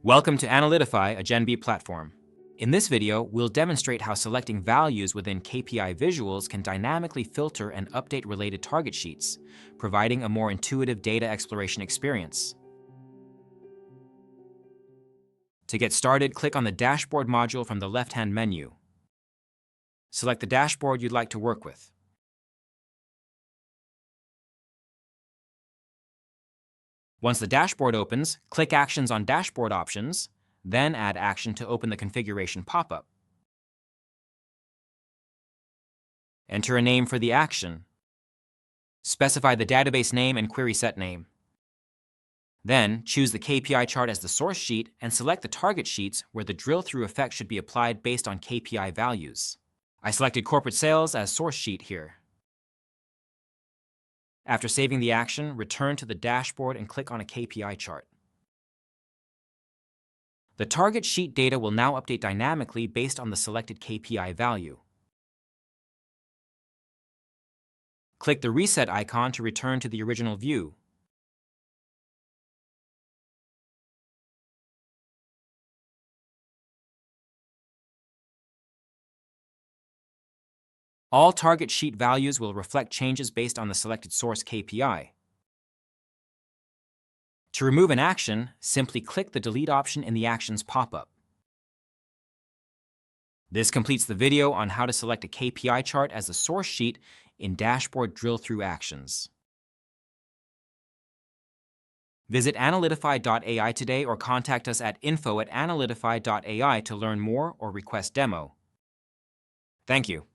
Welcome to Analytify, a Gen B platform. In this video, we'll demonstrate how selecting values within KPI visuals can dynamically filter and update related target sheets, providing a more intuitive data exploration experience. To get started, click on the Dashboard module from the left-hand menu. Select the dashboard you'd like to work with. Once the dashboard opens, click Actions on Dashboard Options, then add Action to open the configuration pop-up. Enter a name for the action. Specify the database name and query set name. Then, choose the KPI chart as the source sheet and select the target sheets where the drill-through effect should be applied based on KPI values. I selected corporate sales as source sheet here. After saving the action, return to the dashboard and click on a KPI chart. The target sheet data will now update dynamically based on the selected KPI value. Click the reset icon to return to the original view. All target sheet values will reflect changes based on the selected source KPI. To remove an action, simply click the Delete option in the Actions pop-up. This completes the video on how to select a KPI chart as the source sheet in Dashboard Drill-Through Actions. Visit analytify.ai today or contact us at info@analytify.ai to learn more or request demo. Thank you.